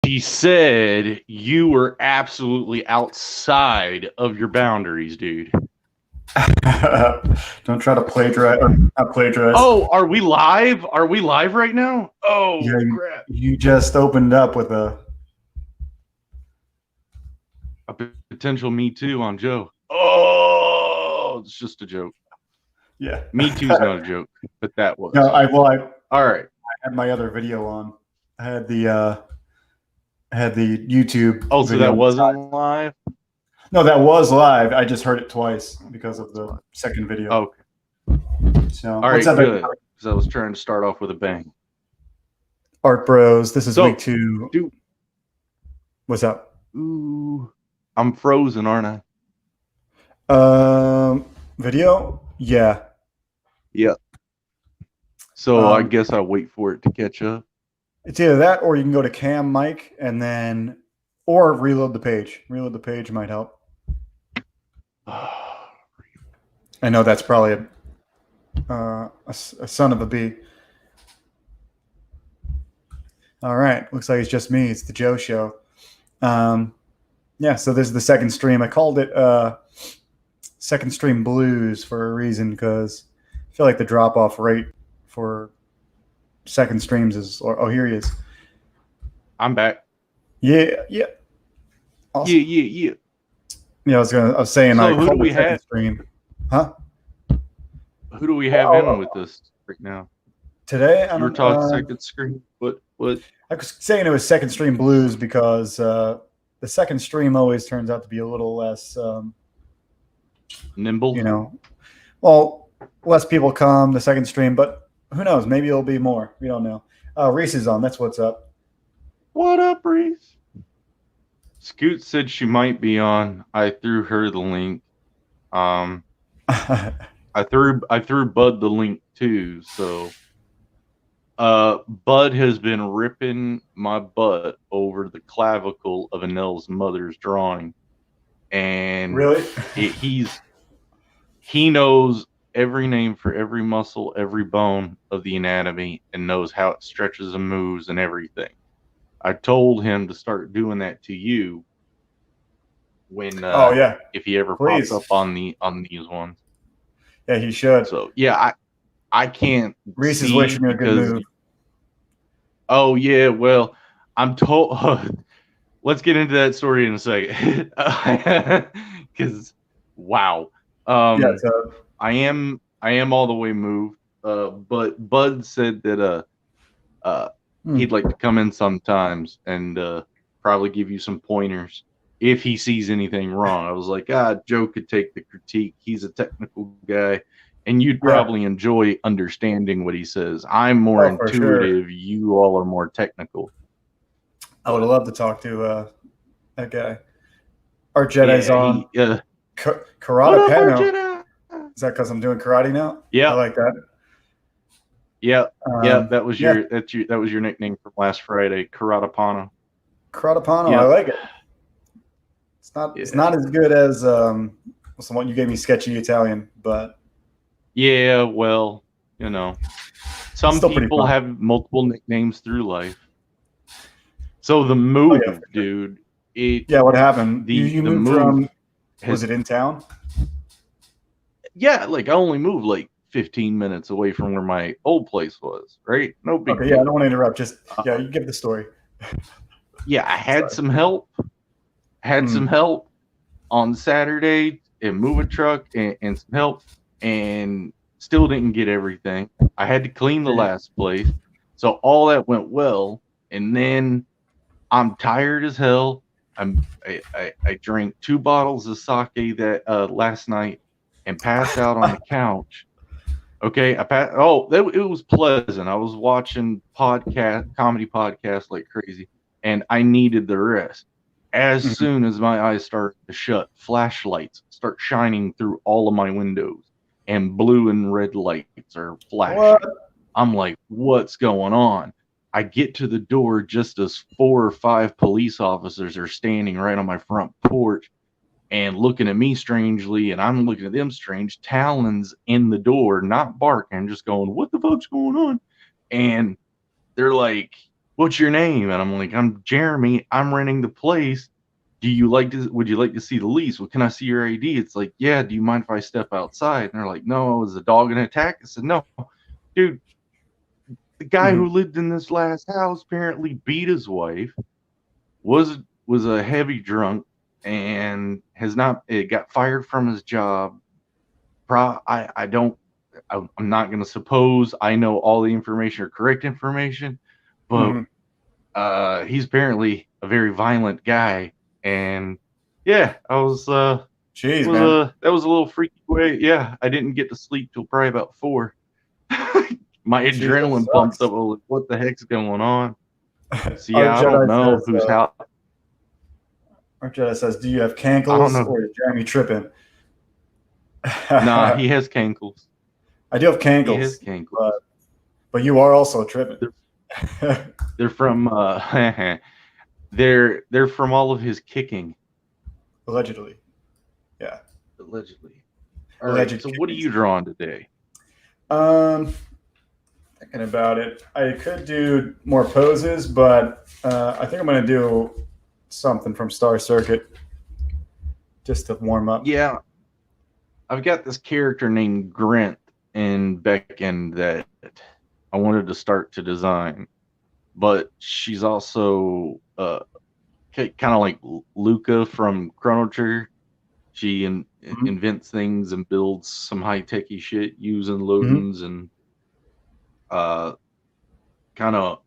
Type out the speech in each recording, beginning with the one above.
She said you were absolutely outside of your boundaries, dude. Don't try to plagiarize. Not plagiarize. Oh, are we live? Are we live right now? Oh, Yeah, crap. you just opened up with a potential Me Too on Joe. Oh, it's just a joke. Yeah. Me Too's not a joke, but that was. No, all right. I had my other video on. I had the YouTube. Oh, so that wasn't live? No, that was live. I just heard it twice because of the second video. Okay. So, all right, good. Because I was trying to start off with a bang. Art Bros, this is week 2. Dude, what's up? Ooh, I'm frozen, aren't I? Video? Yeah. Yeah. So I guess I'll wait for it to catch up. It's either that or you can go to Cam Mike and then, or reload the page. Reload the page might help. I know that's probably a son of a bee. All right. Looks like it's just me. It's the Joe Show. Yeah, so this is the second stream. I called it Second Stream Blues for a reason because I feel like the drop-off rate for second streams is... Oh, here he is. I'm back. Yeah. Awesome. Yeah. Yeah, I was saying, so I who do we have? Stream. Huh? Who do we have in with us right now? Today? You were talking second stream. What? I was saying it was Second Stream Blues because the second stream always turns out to be a little less nimble. You know, well, less people come the second stream, but who knows? Maybe it'll be more. We don't know. Reese is on. That's what's up. What up, Reese? Scoot said she might be on. I threw her the link. I threw Bud the link too. So, Bud has been ripping my butt over the clavicle of Anel's mother's drawing, and really, he knows every name for every muscle, every bone of the anatomy, and knows how it stretches and moves and everything. I told him to start doing that to you when if he ever pops up on these ones. Yeah, he should. So yeah, I can't. Reese is wishing me a good move. Oh yeah, well, I'm told. Let's get into that story in a second. Because wow, I am all the way moved. But Bud said that he'd like to come in sometimes and probably give you some pointers if he sees anything wrong. I was like, Joe could take the critique. He's a technical guy, and you'd probably enjoy understanding what he says. I'm more intuitive. Sure. You all are more technical. I would love to talk to that guy. Our Jedi's on. Catapano. Is that because I'm doing karate now? Yeah, I like that. Yeah, that was your nickname from last Friday, Catapano. Catapano, I like it. It's not as good as someone you gave me, Sketchy Italian, but yeah, well, you know, some people have multiple nicknames through life. So the move, dude. What happened? You moved from? Was it in town? Yeah, like I only moved like 15 minutes away from where my old place was, right? No big deal. I don't want to interrupt. Just you give the story. Yeah, I had some help. Some help on Saturday and move a truck and some help, and still didn't get everything. I had to clean the last place. So all that went well, and then I'm tired as hell. I drank 2 bottles of sake that last night and passed out on the couch. Okay, it was pleasant. I was watching comedy podcasts like crazy, and I needed the rest. As soon as my eyes start to shut, flashlights start shining through all of my windows, and blue and red lights are flashing. What? I'm like, what's going on? I get to the door just as 4 or 5 police officers are standing right on my front porch and looking at me strangely, and I'm looking at them strange. Talons in the door, not barking, just going, what the fuck's going on? And they're like, what's your name? And I'm like, I'm Jeremy. I'm renting the place. Would you like to see the lease? Well, can I see your ID? It's like, yeah. Do you mind if I step outside? And they're like, no, is a dog an attack? I said, no, dude. The guy Mhm. who lived in this last house apparently beat his wife, was a heavy drunk, and got fired from his job. I don't. I'm not going to suppose I know all the information or correct information, but Mhm. he's apparently a very violent guy, and yeah, I was Jeez, man. that was a little freaky way. Yeah, I didn't get to sleep till probably about 4. My Jeez, that adrenaline pumped up. sucks. I was like, what the heck's going on? So Our yeah, I don't Jedi know says, whose house. "Do you have I don't cankles know. or is Jeremy tripping?" Nah, I he has cankles. do have He has cankles, cankles. but you are also tripping. They're from they're from all of his kicking, Allegedly. Yeah. allegedly. All right, Alleged so what are kickings. you drawing today? Um, Thinking about it, I could do more poses, but I think I'm going to do something from Star Circuit just to warm up. Yeah, I've got this character named Grint in Beckend that I wanted to start to design, but she's also kind of like Luca from Chrono Trigger. She Mhm. invents things and builds some high techy shit using Mhm. Lodens and uh, kind of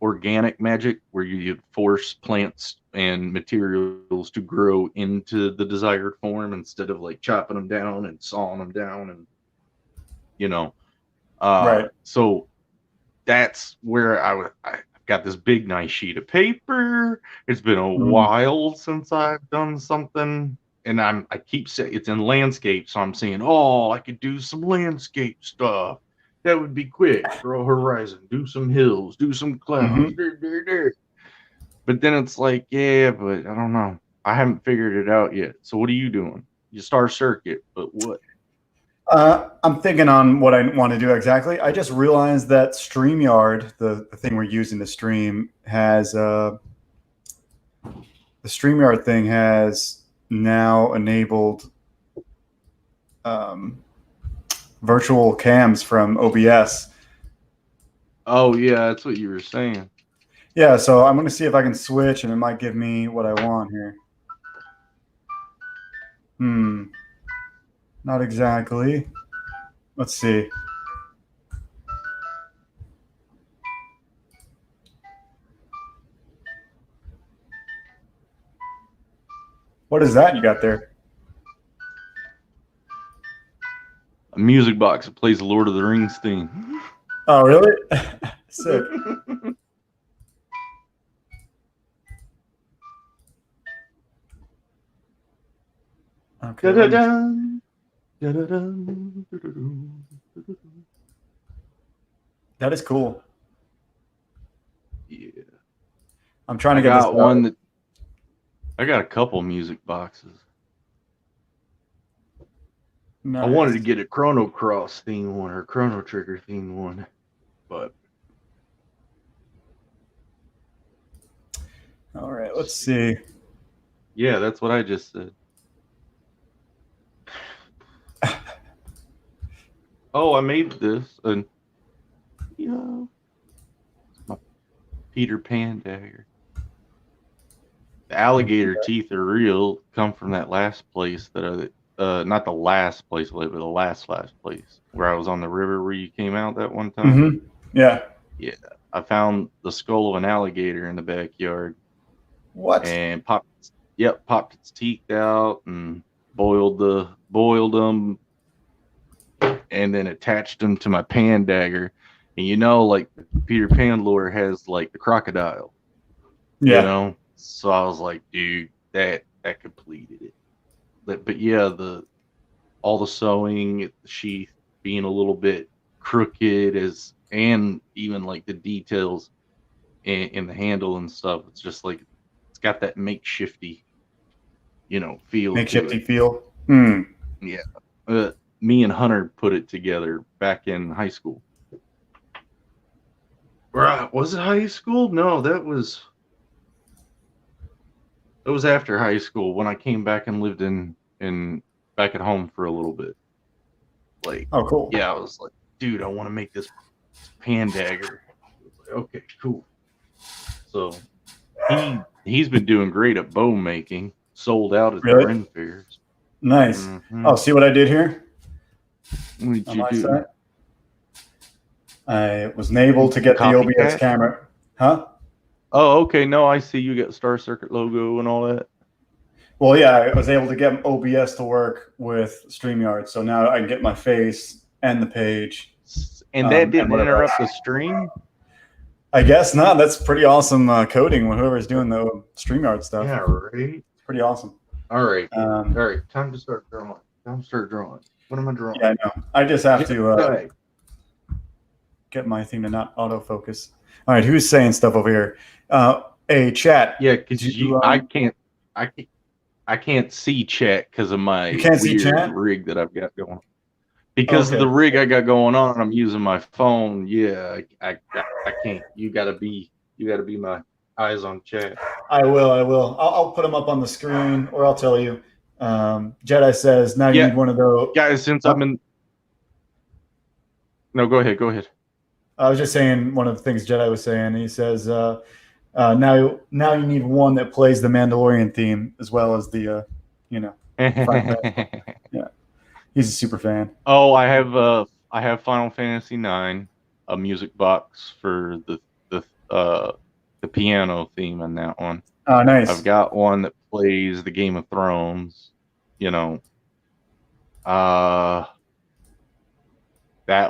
organic magic where you force plants and materials to grow into the desired form instead of like chopping them down and sawing them down and you know Right. so that's where I've got this big nice sheet of paper. It's been a Mhm. while since I've done something, and I keep saying it's in landscape, so I'm saying, oh, I could do some landscape stuff. That would be quick. Draw a horizon, do some hills, do some clouds. Mhm. But then it's like, yeah, but I don't know. I haven't figured it out yet. So what are you doing? You Star Circuit, but what? I'm thinking on what I want to do exactly. I just realized that StreamYard, the thing we're using to stream, has the StreamYard thing has now enabled um, virtual cams from OBS. Oh yeah, that's what you were saying. Yeah, so I'm going to see if I can switch, and it might give me what I want here. Not exactly. Let's see. What is that you got there? A music box that plays the Lord of the Rings theme. Oh, really? Sick. Okay. Da-da-dun, da-da-dun, da-da-dun, da-da-dun. That is cool. Yeah, I'm trying to I get this got one that I got a couple music boxes. I wanted to Nice. get a Chrono Cross theme one or Chrono Trigger theme one, but All right. Let's see. yeah, that's what I just said. Oh, I made this, and my Peter Pan dagger. The alligator teeth are real. Come from that last place that not the last place, but the last place where I was on the river where you came out that one time. Mm-hmm. Yeah. Yeah, I found the skull of an alligator in the backyard What? and popped its teeth out and boiled them and then attached them to my pan dagger. And like Peter Pan lore has like the crocodile, Yeah. So I was like, dude, that completed it. But yeah, all the sewing, the sheath being a little bit crooked and even like the details in the handle and stuff. It's just like it's got that makeshifty, feel to Makeshifty it. feel. Yeah. Me and Hunter put it together back in high school. Right. Was it high school? No, that was after high school when I came back and lived in back at home for a little bit. Like, Oh, cool. yeah, I was like, dude, I want to make this pan dagger. Like, okay, cool. So he's been doing great at bow making. Sold out at the Really? Ren fairs. Nice. Mm-hmm. Oh, see what I did here? What did On you my do? side? I was able to get the OBS Copycat? camera. Huh? Oh, okay. No, I see you got Star Circuit logo and all that. Well, yeah, I was able to get OBS to work with StreamYard, so now I can get my face and the page. And that didn't whatever interrupt else. the stream? I guess not. That's pretty awesome coding when whoever's doing the StreamYard stuff. Yeah, right. Pretty awesome. All right. All right. Time to start drawing. What am I drawing? Yeah, I know. I just have to get my thing to not autofocus. All right, who's saying stuff over here? Hey, chat. Yeah, because I can't see chat because of my weird rig that I've got going. Because of the rig I got going on, I'm using my phone. Yeah, I can't. You gotta be my eyes on chat. I will. I'll put them up on the screen, or I'll tell you. Jedi says now you need one of those. Guys, since I'm in. No, go ahead. I was just saying one of the things Jedi was saying. He says now you need one that plays the Mandalorian theme as well as the yeah. He's a super fan. Oh, I have Final Fantasy IX, a music box for the piano theme in that one. Oh, nice. I've got one that plays the Game of Thrones, that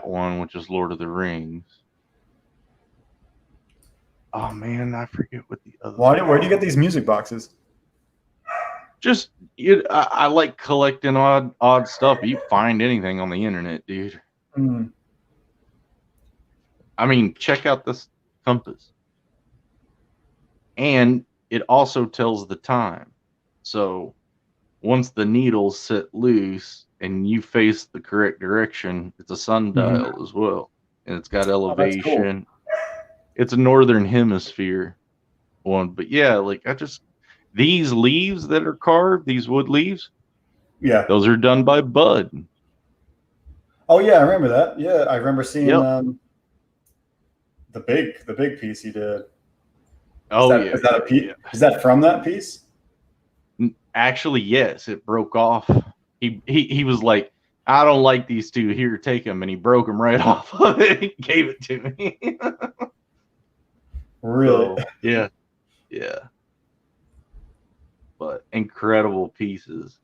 one, which is Lord of the Rings. Oh man, I forget what the other. Where do you get these music boxes? Just I like collecting odd stuff. You find anything on the internet, dude. Mm. I mean, check out this compass. And it also tells the time. So once the needles sit loose and you face the correct direction, it's a sundial as well. And it's got elevation. Oh, that's cool. It's a northern hemisphere one. But yeah, like these leaves that are carved, these wood leaves, yeah, those are done by Bud. Oh yeah, I remember that. Yeah, I remember seeing the big piece he did. Is that a piece? Yeah. Is that from that piece? Actually, yes, it broke off. He was like, I don't like these two. Here, take them, and he broke them right off of it and gave it to me. Really? So, yeah. But incredible pieces,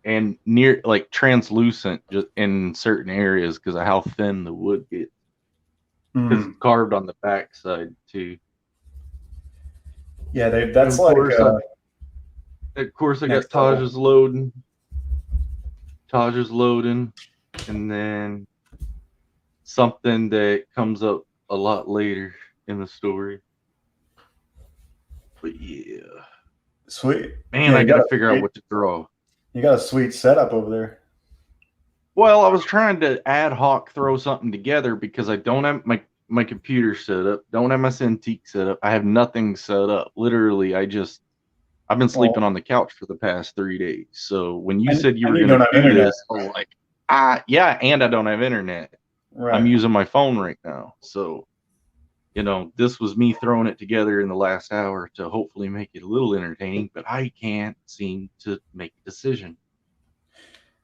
and near like translucent just in certain areas because of how thin the wood gets. Because it's carved on the backside too. Yeah, that's like. Of course, I got Taj's loading. And then something that comes up a lot later in the story. But yeah. Sweet. Man, I gotta figure out what to draw. You got a sweet setup over there. Well, I was trying to ad hoc throw something together because I don't have my computer set up, don't have my Cintiq set up. I have nothing set up. Literally, I've been sleeping on the couch for the past 3 days. So when you said you were going to do this, I was like, yeah, and I don't have internet. Right. I'm using my phone right now. So, this was me throwing it together in the last hour to hopefully make it a little entertaining, but I can't seem to make a decision.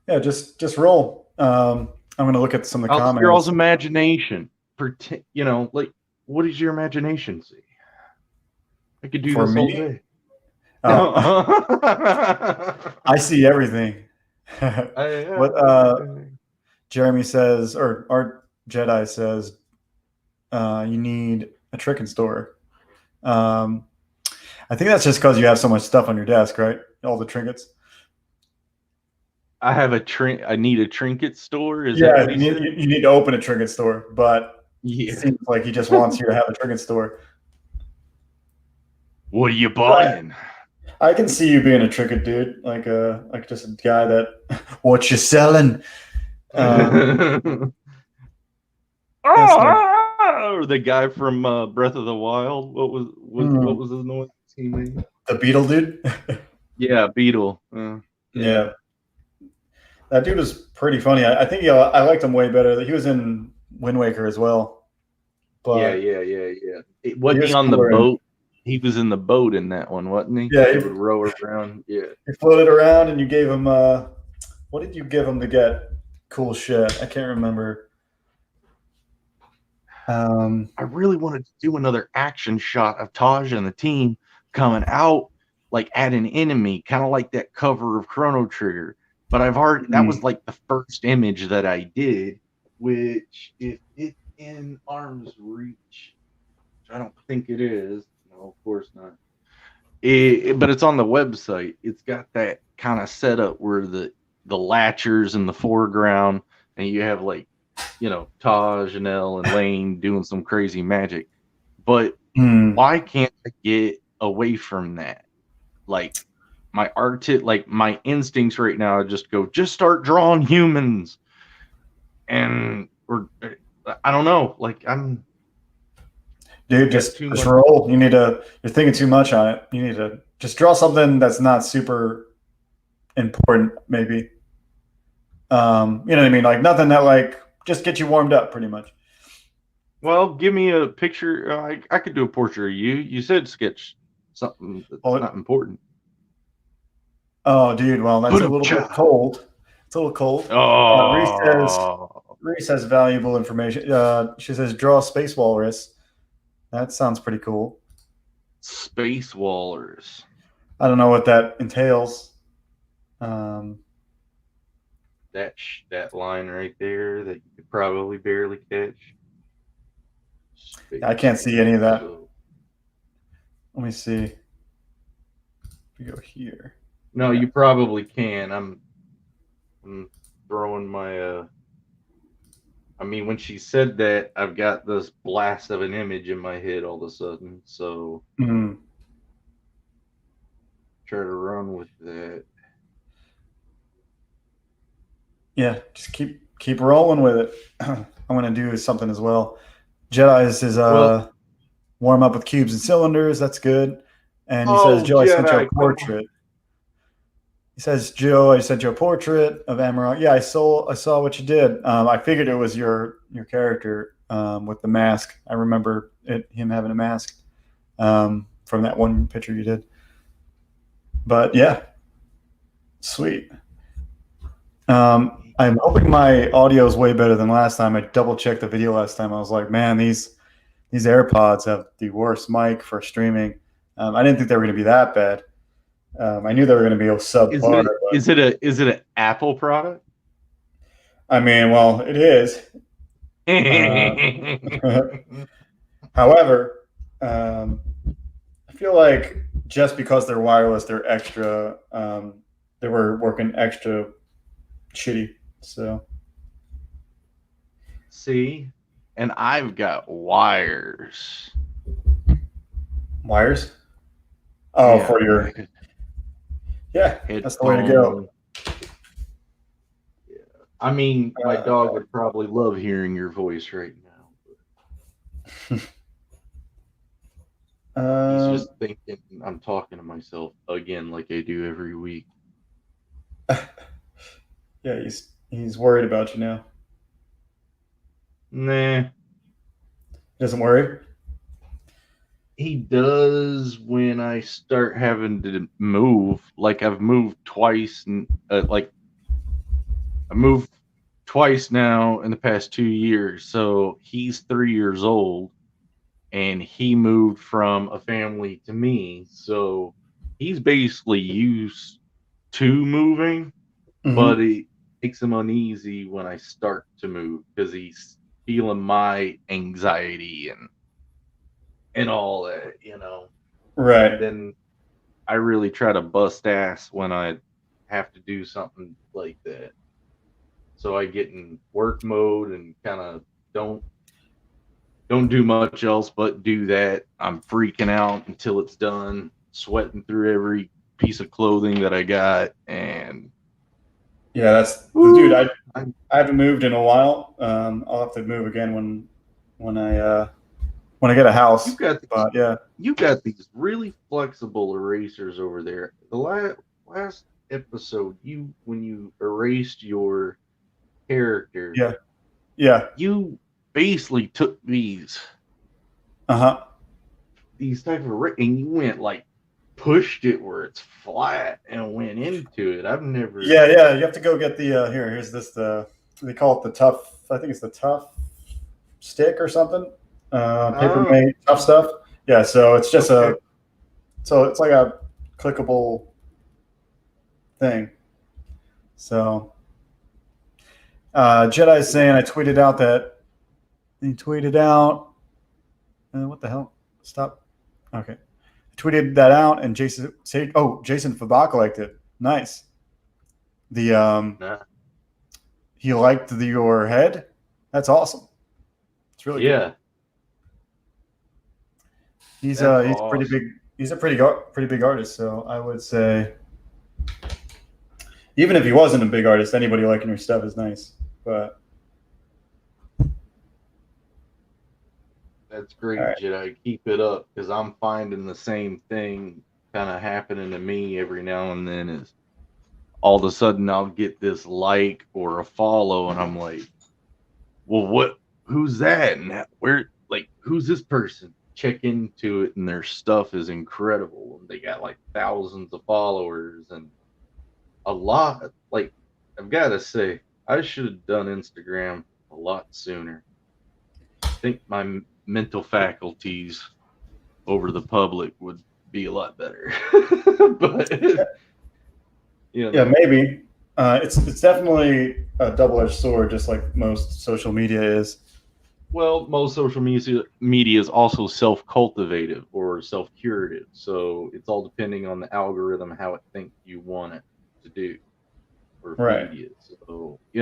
Yeah, just roll. I'm going to look at some of the comments. Your all's imagination. Like, what does your imagination see? I could do this all day. I see everything. But Jeremy says, or Art Jedi says, you need a trinket store. I think that's just because you have so much stuff on your desk, right? All the trinkets. I have I need a trinket store. Is that what you need to open a trinket store, but it seems like he just wants you to have a trinket store. What are you buying? I can see you being a trinket dude, like just a guy that what you selling. or the guy from Breath of the Wild. What was his noise he made? The Beetle dude. Yeah, Beetle. Yeah, that dude was pretty funny. I think I liked him way better. He was in Wind Waker as well. But yeah. Wasn't was he on the cooler boat? He was in the boat in that one, wasn't he? Yeah, he would row around. Yeah, he floated around, and you gave him what did you give him to get cool shit? I can't remember. I really wanted to do another action shot of Taj and the team coming out like at an enemy, kind of like that cover of Chrono Trigger. But that was like the first image that I did, which if it's in arm's reach, which I don't think it is. No, of course not. But it's on the website. It's got that kind of setup where the latchers in the foreground, and you have like, Taj, Janelle, and Lane doing some crazy magic. But why can't I get away from that? Like my my instincts right now just start drawing humans, or I don't know. Like dude, just roll. You're thinking too much on it. You need to just draw something that's not super important, maybe. You know what I mean? Like nothing that like just get you warmed up, pretty much. Well, give me a picture. I could do a portrait of you. You said sketch something that's not important. Oh, dude. Well, that's a little bit cold. It's a little cold. Reese has valuable information. She says, draw a space walrus. That sounds pretty cool. Space walrus. I don't know what that entails. That line right there that you could probably barely catch. I can't see any of that. Let me see. We go here. No, you probably can. I'm throwing my I mean, when she said that, I've got this blast of an image in my head all of a sudden. So try to run with that. Yeah, just keep rolling with it. I'm gonna do something as well. Jedi's is warm up with cubes and cylinders. That's good. And he says, Joe, I sent you a portrait. He says, Joe, I sent you a portrait of Amarok. Yeah, I saw what you did. I figured it was your character with the mask. I remember him having a mask from that one picture you did. But yeah, sweet. I'm hoping my audio is way better than last time. I double checked the video last time. I was like, man, these AirPods have the worst mic for streaming. I didn't think they were going to be that bad. I knew they were going to be subpar. Is it an Apple product? I mean, well, it is. However, I feel like just because they're wireless, they're extra. They were working extra shitty. So, see, and I've got wires. Wires? Oh, yeah. For your that's the way to go. Yeah, I mean, my dog would probably love hearing your voice right now. He's just thinking I'm talking to myself again, like I do every week. Yeah, he's worried about you now. Nah. He doesn't worry? He does when I start having to move. Like I've moved twice, and I moved twice now in the past 2 years. So he's 3 years old, and he moved from a family to me. So he's basically used to moving, but it makes him uneasy when I start to move because he's feeling my anxiety and all that, Right. And then I really try to bust ass when I have to do something like that. So I get in work mode and kind of don't do much else but do that. I'm freaking out until it's done, sweating through every piece of clothing that I got, and yeah, dude. I haven't moved in a while. I'll have to move again when when I get a house. But yeah, you got these really flexible erasers over there. The last episode, when you erased your character, yeah, you basically took these type of and you went like pushed it where it's flat and went into it. I've never. Yeah. You have to go get the here's this they call it the tough. I think it's the tough stick or something. Paper made tough stuff. Yeah, so it's just it's like a clickable thing. So Jedi's saying I tweeted out that he tweeted out what the hell? Stop. Okay. I tweeted that out and Jason said, Jason Fabak liked it. Nice. He liked your head. That's awesome. It's really good. He's awesome. Pretty big. He's a pretty big artist. So I would say, even if he wasn't a big artist, anybody liking your stuff is nice. But that's great, right. Jedi. Keep it up, because I'm finding the same thing kind of happening to me every now and then. Is all of a sudden I'll get this like or a follow, and I'm like, well, who's that? And who's this person? Check into it, and their stuff is incredible. They got like thousands of followers and a lot. Like, I've got to say, I should have done Instagram a lot sooner. I think my mental faculties over the public would be a lot better. But yeah, maybe. It's definitely a double-edged sword, just like most social media is. Well, most social media is also self-cultivative or self-curative, so it's all depending on the algorithm, how it thinks you want it to do or feed you. So, I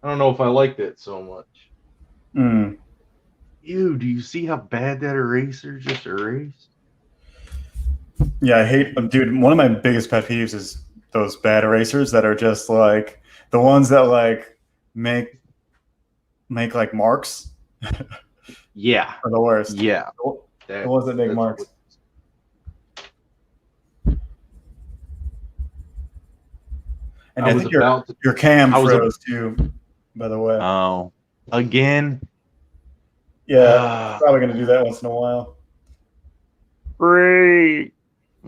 don't know if I like that so much. Ew, do you see how bad that eraser just erased? Yeah, I hate them, dude. One of my biggest pet peeves is those bad erasers that are just like the ones that like make like marks. Yeah. Are the worst. Yeah. The ones that make marks. And I think your cam froze too, by the way. Oh. Again? Yeah, probably going to do that once in a while. Great.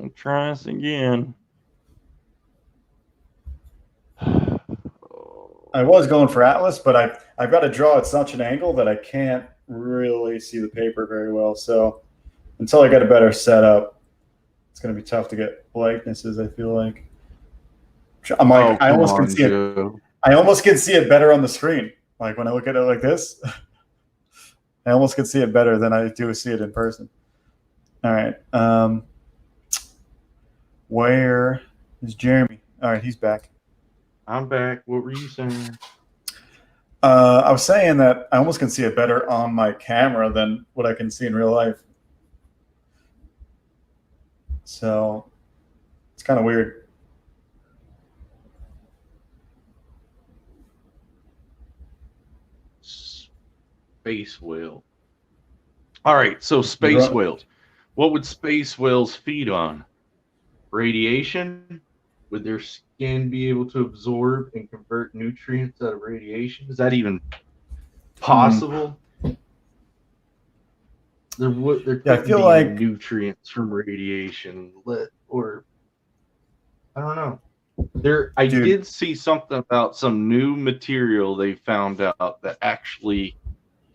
I'll try this again. I was going for Atlas, but I've got to draw at such an angle that I can't really see the paper very well. So until I get a better setup, it's going to be tough to get likenesses, I feel like. I'm like, I almost can see it. I almost can see it better on the screen. Like when I look at it like this, I almost can see it better than I do see it in person. All right. Where is Jeremy? All right, he's back. I'm back. What were you saying? I was saying that I almost can see it better on my camera than what I can see in real life. So it's kind of weird. Space whale. All right, so space whales. What would space whales feed on? Radiation? Would their skin be able to absorb and convert nutrients out of radiation? Is that even possible? There could be like nutrients from radiation, or I don't know. I did see something about some new material they found out that actually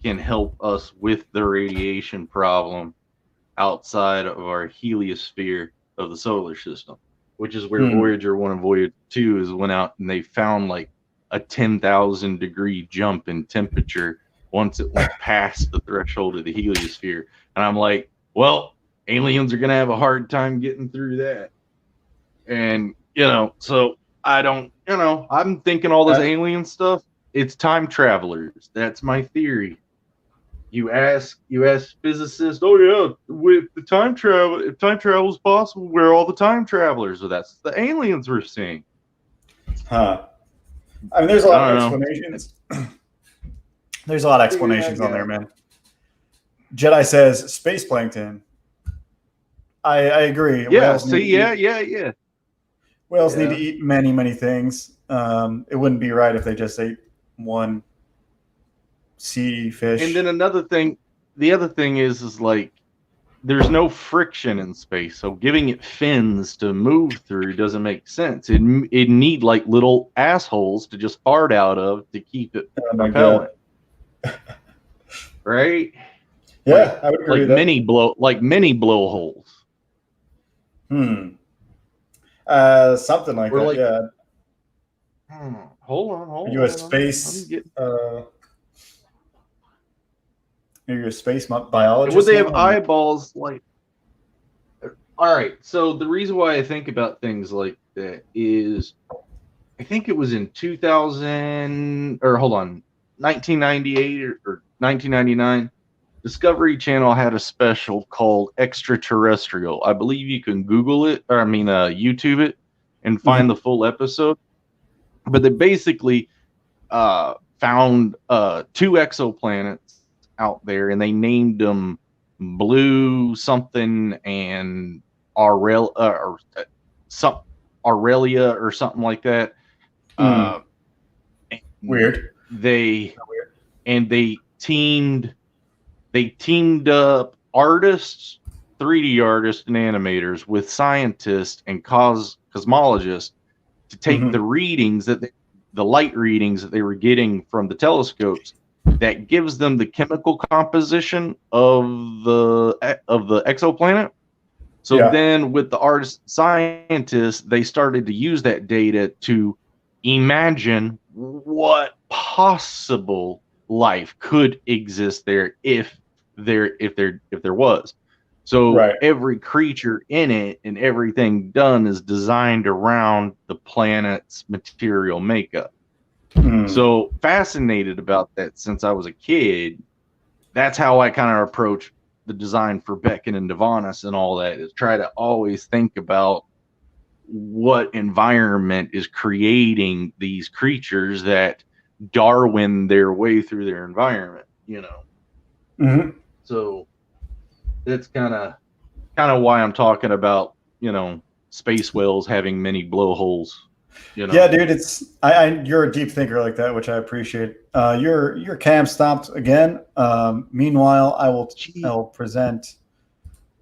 can help us with the radiation problem outside of our heliosphere of the solar system, which is where Voyager 1 and Voyager 2 went out and they found like a 10,000 degree jump in temperature once it went past the threshold of the heliosphere. And I'm like, well, aliens are going to have a hard time getting through that. And, so I don't, I'm thinking all this alien stuff, it's time travelers. That's my theory. You ask physicists, oh yeah, with the time travel, if time travel is possible, where are all the time travelers? Well, that's the aliens we're seeing. Huh. I mean, there's a lot of explanations. There's a lot of explanations on there, man. Jedi says space plankton. I agree. Yeah. Whales need See. to Yeah. eat. Yeah. Yeah. Whales need to Yeah. eat many, many things. It wouldn't be right if they just ate one sea And fish. then another thing, the other thing is like there's no friction in space, so giving it fins to move through doesn't make sense. It need like little assholes to just fart out of to keep it Oh my god! propelling, right? Like Yeah, I would agree with that. mini blowholes. Hmm. Something like We're that. like, Yeah. hold Are on, you a I'm space? getting. Are you a space Would biologist they have now? eyeballs like? All right. So the reason why I think about things like that is I think it was in 2000 or hold on, 1998 or 1999. Discovery Channel had a special called Extraterrestrial. I believe you can Google it, or I mean, YouTube it and Mhm. find the full episode. But they basically found two exoplanets out there, and they named them Blue something and some Aurelia or something like that. Mm. And Weird. they Weird. and they teamed up artists, 3D artists and animators with scientists and cosmologists to take Mhm. the light readings that they were getting from the telescopes that gives them the chemical composition of the exoplanet. So Yeah. then with the artists scientists, they started to use that data to imagine what possible life could exist there if there was. So Right. every creature in it and everything done is designed around the planet's material makeup. Mm. So fascinated about that since I was a kid. That's how I kind of approach the design for Beckon and Devonis and all that, is try to always think about what environment is creating these creatures that Darwin their way through their environment. Mhm. So that's kind of why I'm talking about, space whales having many blowholes, you Yeah, know. dude, you're a deep thinker like that, which I appreciate. Your cam stopped again. Meanwhile, I Gee. will present.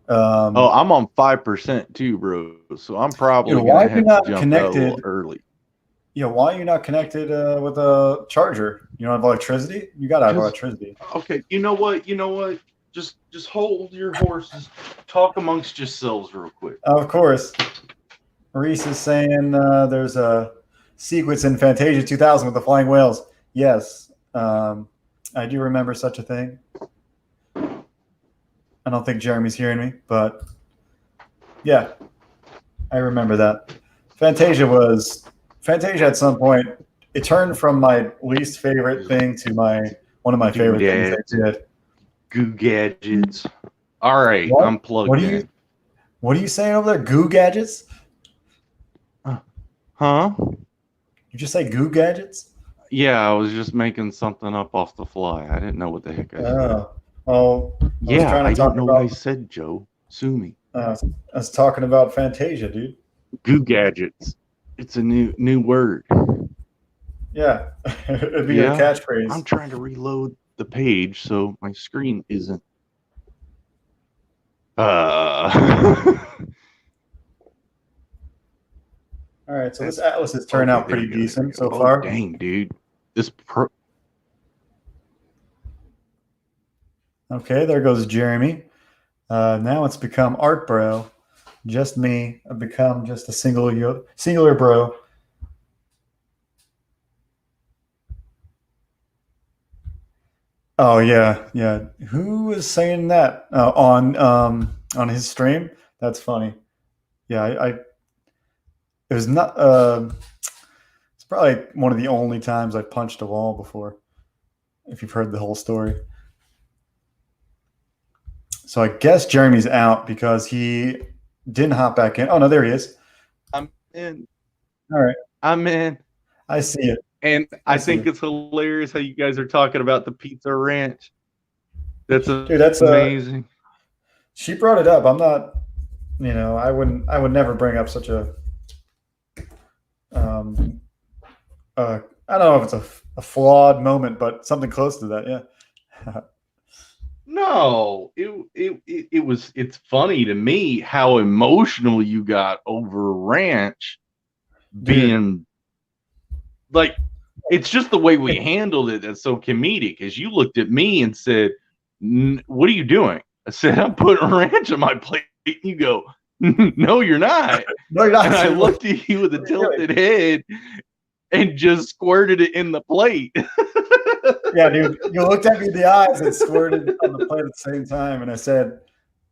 Oh, I'm on 5% too, bro. So I'm Dude, probably why gonna are you have to not jump out a little connected? early. Yeah, why are you not connected with a charger? You don't have electricity? You gotta have Cause electricity. okay, you know what? Just hold your horses. Talk amongst yourselves real quick. Of course. Reese is saying there's a sequence in Fantasia 2000 with the flying whales. Yes, I do remember such a thing. I don't think Jeremy's hearing me, but yeah, I remember that. Fantasia at some point. It turned from my least favorite thing to one of my favorite things Doodads, they did. goo gadgets. All right, What? I'm plugged What are you in. What are you saying over there? Goo gadgets? Huh? You just say goo gadgets? Yeah, I was just making something up off the fly. I didn't know what the heck I said. Oh, well, I was Yeah, trying I to talk don't know what I about. said, Joe. Sue me. I was talking about Fantasia, dude. Goo gadgets. It's a new word. Yeah, it'd be your Yeah, catchphrase. I'm trying to reload the page so my screen isn't. All right, so this That's atlas has turned okay. out There pretty we go. There we decent go. so Oh far. dang, dude. This pro. Okay, there goes Jeremy. Now it's become Art Bro, just me. I've become just a singular bro. Oh yeah, yeah. Who was saying that on his stream? That's funny. Yeah, it was not. It's probably one of the only times I've punched a wall before. If you've heard the whole story. So I guess Jeremy's out because he didn't hop back in. Oh no, there he is. I'm in. All right, I'm in. I see it. And I I see think it. it's hilarious how you guys are talking about the Pizza Ranch. That's Dude, that's amazing. she brought it up. I'm not, I would never bring up such a, um, I don't know if it's a flawed moment, but something close to that. Yeah. No, it's funny to me how emotional you got over Ranch Dude. being like, it's just the way we handled it that's so comedic. As you looked at me and said, "What are you doing?" I said, "I'm putting ranch on my plate." You go, "No, you're not." No, you're not. And I looked at you with a tilted head and just squirted it in the plate. Yeah, dude. You looked at me in the eyes and squirted on the plate at the same time, and I said,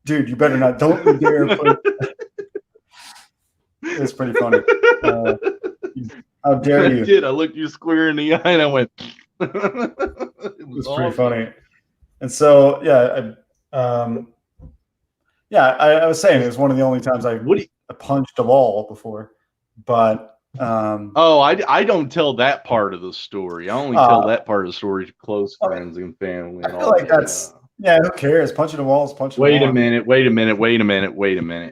"Dude, you better not. Don't you dare put." It's pretty funny. How dare you? I did. I looked you square in the eye and I went. It was pretty funny. And so, I was saying it was one of the only times I punched a wall before, but. I don't tell that part of the story. I only tell that part of the story to close friends and family. And I feel like that's who cares? Punching a wall is punching. Wait a minute.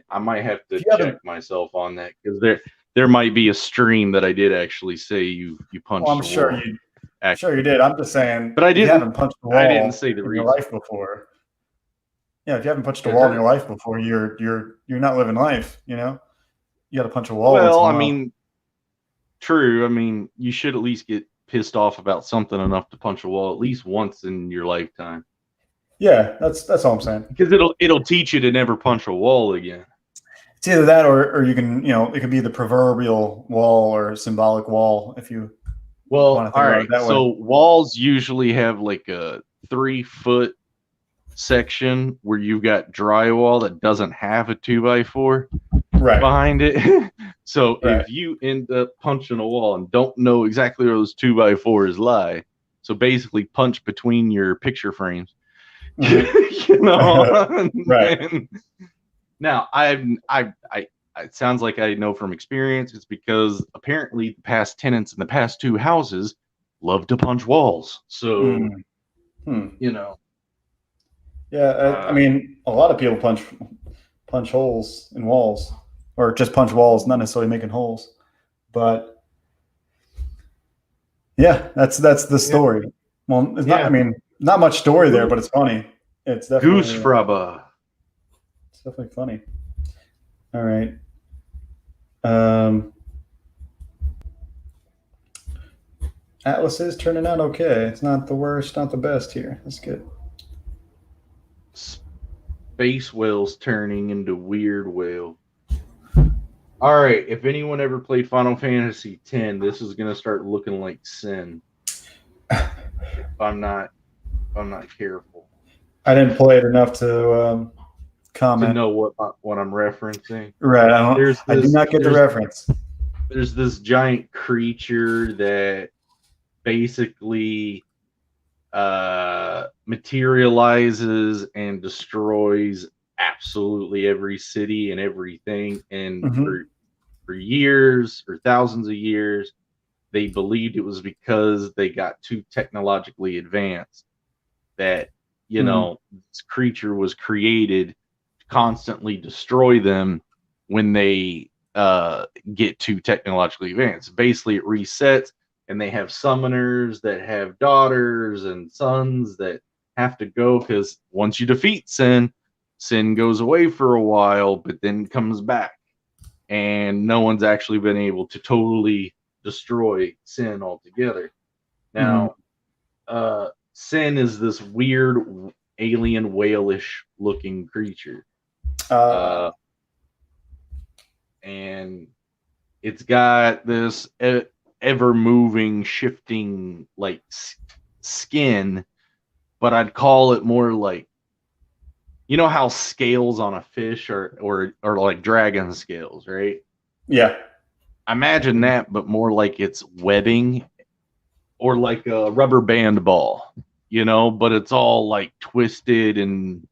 I might have to check myself on that because there might be a stream that I did actually say you punched. Well, I'm sure you did. I'm just saying, but I didn't. You haven't punched a wall. I didn't say the in reason. Your life before. Yeah, if you haven't punched a wall in your life before, you're not living life. You got to punch a wall. Well, I mean. True. I mean, you should at least get pissed off about something enough to punch a wall at least once in your lifetime. Yeah, that's all I'm saying. Because it'll teach you to never punch a wall again. It's either that or you can, it can be the proverbial wall or symbolic wall if you want to think about it that way. So walls usually have like a 3-foot section where you've got drywall that doesn't have a 2x4 behind it. So if you end up punching a wall and don't know exactly where those 2x4s lie, so basically punch between your picture frames. Right. Now it sounds like I know from experience. It's because apparently the past tenants in the past 2 houses love to punch walls. So Yeah, I mean, a lot of people punch holes in walls. Or just punch walls, not necessarily making holes, but yeah, that's the story. Well, it's not. I mean, not much story there, but it's funny. It's definitely Goose frubba. It's definitely funny. All right. Atlas is turning out okay. It's not the worst, not the best here. That's good. Space whales turning into weird whale. All right, if anyone ever played Final Fantasy X, this is gonna start looking like Sin. If I'm not careful. I didn't play it enough to comment. To know what I'm referencing. Right. I do not get the reference. There's this giant creature that basically materializes and destroys absolutely every city and everything, and for years or thousands of years they believed it was because they got too technologically advanced that this creature was created to constantly destroy them when they get too technologically advanced. Basically it resets, and they have summoners that have daughters and sons that have to go, because once you defeat Sin goes away for a while, but then comes back. And no one's actually been able to totally destroy Sin altogether. Now, Sin is this weird alien whale-ish looking creature. And it's got this ever-moving, shifting, like, skin, but I'd call it more like, you know how scales on a fish or like dragon scales, right? Yeah. Imagine that, but more like it's webbing or like a rubber band ball, but it's all like twisted and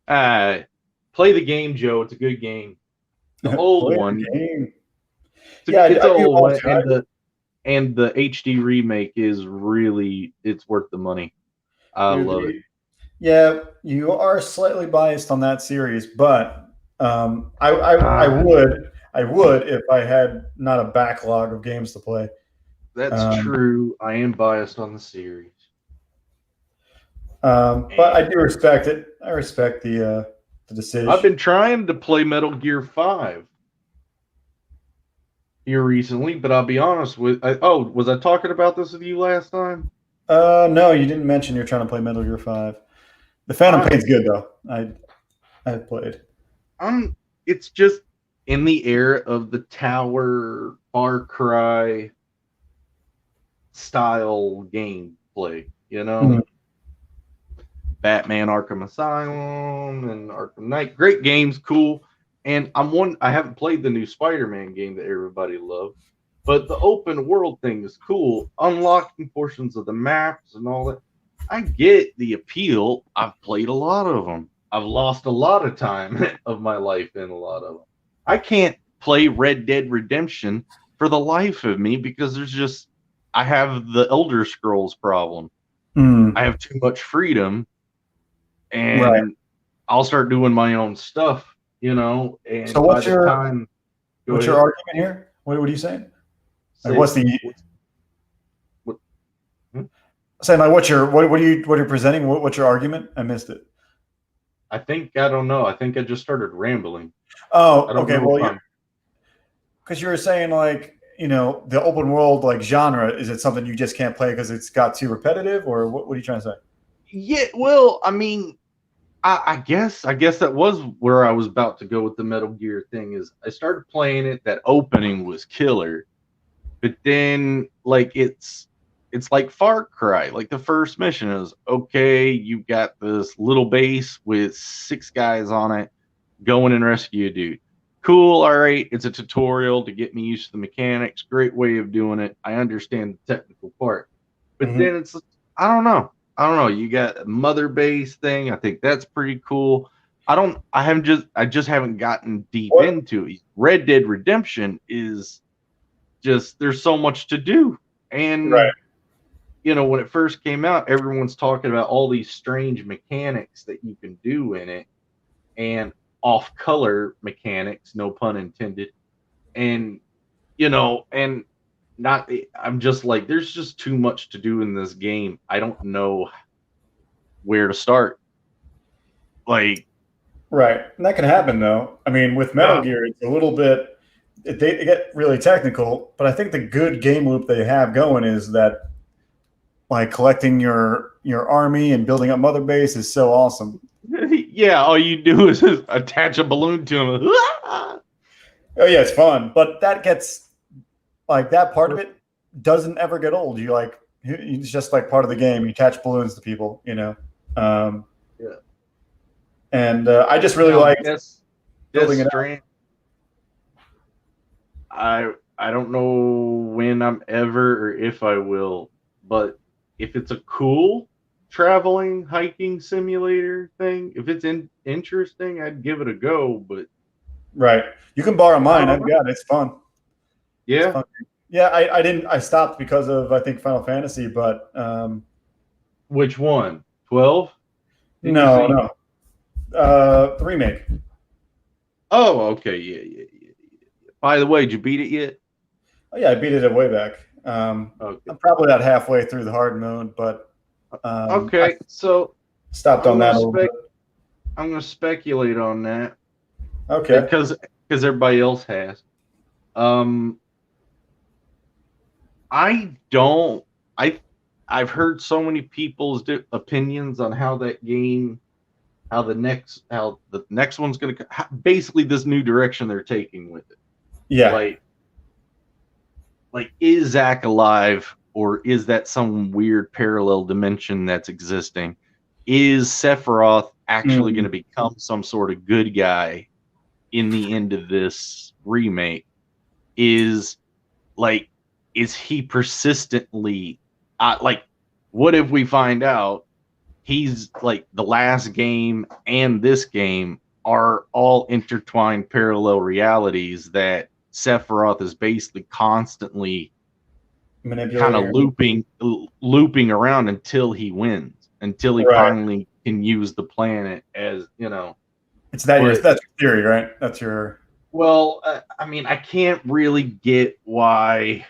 play the game, Joe. It's a good game. The old one. It's old one, and the HD remake is really, it's worth the money. I love it. Yeah, you are slightly biased on that series, but Ah, I would if I had not a backlog of games to play. that's Um, true. I am biased on the series. but I And do respect it. I respect the I've decision. been trying to play Metal Gear 5 here recently, but I'll be honest oh, was I talking about this with you last time? No, you didn't mention you're trying to play Metal Gear 5. The Phantom I Pain's good though. I played. I'm it's just in the era of the Tower Far Cry style gameplay, you know? Mm. Batman Arkham Asylum and Arkham Knight. Great games, cool. And I haven't played the new Spider-Man game that everybody loved, but the open world thing is cool. Unlocking portions of the maps and all that. I get the appeal. I've played a lot of them. I've lost a lot of time of my life in a lot of them. I can't play Red Dead Redemption for the life of me because I have the Elder Scrolls problem. I Mm. have too much freedom Right. and I'll start doing my own stuff, So and by the time, go what's your ahead, argument here? What are you saying? Like, say, what, hmm? saying like what are you presenting? What's your argument? I missed it. I don't know. I think I just started rambling. I Oh, don't okay. know Well, if I'm, because you were saying like the open world like genre. Is it something you just can't play because it's got too repetitive, or what are you trying to say? yeah, well, I mean, I guess that was where I was about to go with the Metal Gear thing is I started playing it, that opening was killer. But then like it's like Far Cry. Like the first mission is okay, you've got this little base with 6 guys on it, go in and rescue a dude. Cool, all right. It's a tutorial to get me used to the mechanics. Great way of doing it. I understand the technical part. But Mm-hmm. then it's I don't know. I don't know. You got a mother base thing. I think that's pretty cool. I just haven't gotten deep What? into it. Red Dead Redemption is just there's so much to do. Right. And when it first came out, everyone's talking about all these strange mechanics that you can do in it and off color mechanics, no pun intended. And and not I'm just like there's just too much to do in this game. I don't know where to start. Like Right. And that can happen though. I mean, with Metal uh, Gear, it's a little bit. They get really technical, but I think the good game loop they have going is that like collecting your army and building up mother base is so awesome. yeah, all you do is attach a balloon to him. Oh yeah, it's fun, but that gets like that part of it doesn't ever get old. You like it's just like part of the game. You attach balloons to people, um, Yeah. and I just really Now, like Death building it up. Strand. I don't know when I'm ever or if I will, but if it's a cool traveling hiking simulator thing, if it's interesting, I'd give it a go. But Right, you can borrow I mine. don't I've know. got it. It's fun. It's Yeah, fun. Yeah, I didn't. I stopped because of I think Final Fantasy, but which one? 12? Did you no, see? no, the remake. Oh, okay. Yeah, yeah, yeah. By the way, did you beat it yet? Oh yeah, I beat it way back. Okay. I'm probably not halfway through the hard mode, but I Okay. So stopped I'm on gonna that a little bit. spec. I'm gonna speculate on that Okay. because everybody else has. Um, I don't. I I've heard so many people's opinions on how that game, how the next one's going to basically this new direction they're taking with it. Yeah. Like is Zach alive or is that some weird parallel dimension that's existing? Is Sephiroth actually going Mm. to become some sort of good guy in the end of this remake? Is like is he persistently like what if we find out he's like the last game and this game are all intertwined parallel realities that Sephiroth is basically constantly kind Manipulating of her. looping around until he wins, until he Right. finally can use the planet as, you know. It's that that's your theory, right? That's your. Well, I mean, I can't really get why.